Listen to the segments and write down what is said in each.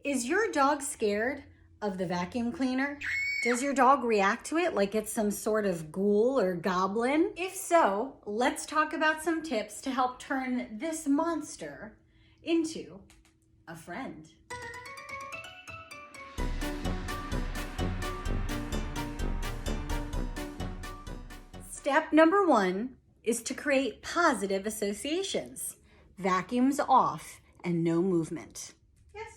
Is your dog scared of the vacuum cleaner? Does your dog react to it like it's some sort of ghoul or goblin? If so, let's talk about some tips to help turn this monster into a friend. Step number 1 is to create positive associations. Vacuums off and no movement. Yes.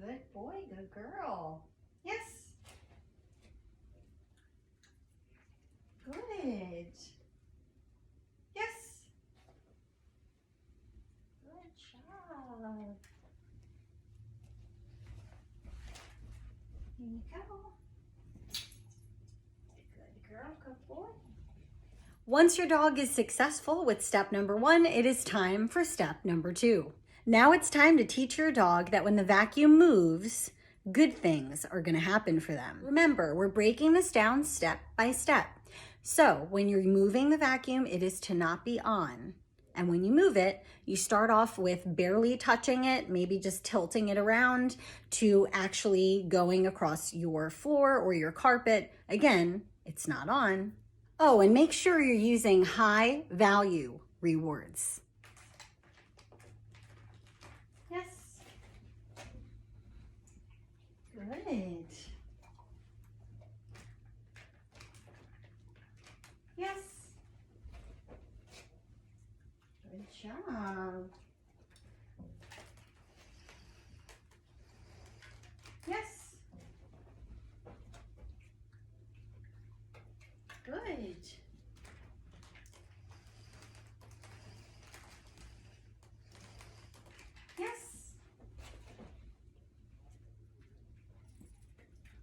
Good boy, good girl. Yes. Good. Yes. Good job. Here you go. Good girl, good boy. Once your dog is successful with step number 1, it is time for step number 2. Now it's time to teach your dog that when the vacuum moves, good things are going to happen for them. Remember, we're breaking this down step by step. So when you're moving the vacuum, it is to not be on. And when you move it, you start off with barely touching it, maybe just tilting it around, to actually going across your floor or your carpet. Again, it's not on. Oh, and make sure you're using high value rewards. Yes. Good. Yes. Good job. Yes. Good. Yes.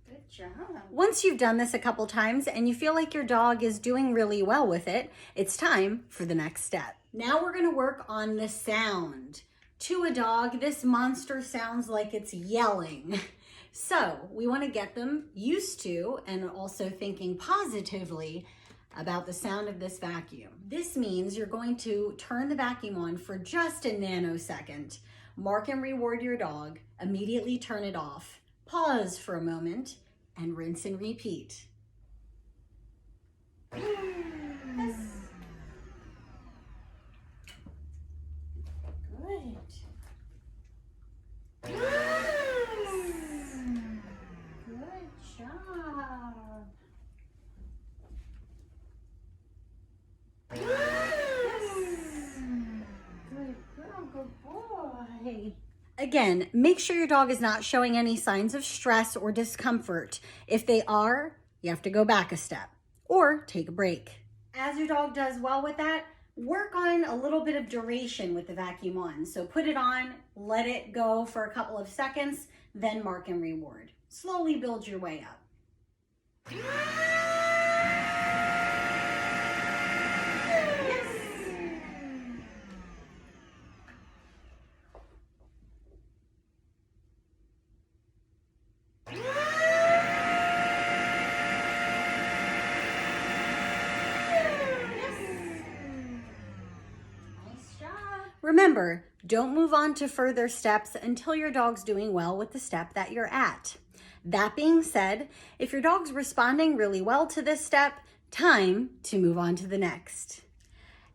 Good job. Once you've done this a couple times and you feel like your dog is doing really well with it, it's time for the next step. Now we're going to work on the sound. To a dog, this monster sounds like it's yelling. So we want to get them used to and also thinking positively about the sound of this vacuum. This means you're going to turn the vacuum on for just a nanosecond. Mark and reward your dog, immediately turn it off, pause for a moment, and rinse and repeat. Yes. Good. Good job. Good girl, good boy. Again, make sure your dog is not showing any signs of stress or discomfort. If they are, you have to go back a step or take a break. As your dog does well with that, work on a little bit of duration with the vacuum on. So put it on, let it go for a couple of seconds, then mark and reward. Slowly build your way up. Remember, don't move on to further steps until your dog's doing well with the step that you're at. That being said, if your dog's responding really well to this step, time to move on to the next.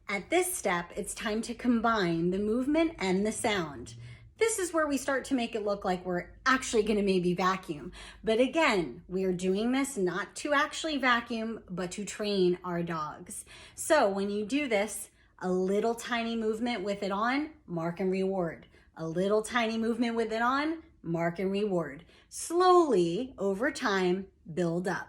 At this step, it's time to combine the movement and the sound. This is where we start to make it look like we're actually going to maybe vacuum. But again, we are doing this not to actually vacuum, but to train our dogs. So when you do this, a little tiny movement with it on, mark and reward. A little tiny movement with it on, mark and reward. Slowly, over time, build up.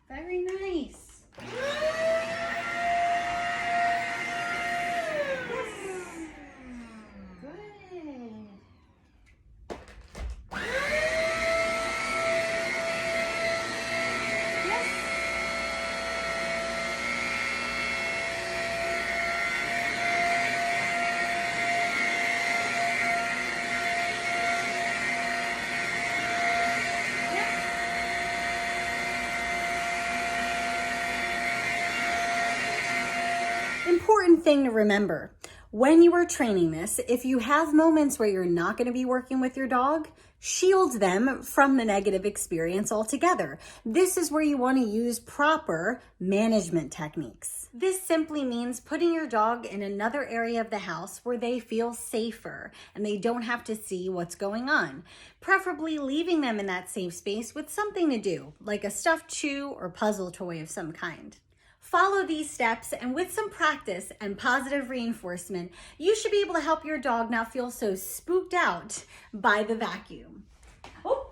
Very nice. Good. important thing to remember, when you are training this, if you have moments where you're not going to be working with your dog, shield them from the negative experience altogether. This is where you want to use proper management techniques. This simply means putting your dog in another area of the house where they feel safer and they don't have to see what's going on. Preferably leaving them in that safe space with something to do, like a stuffed chew or puzzle toy of some kind. Follow these steps, and with some practice and positive reinforcement, you should be able to help your dog not feel so spooked out by the vacuum. Oh,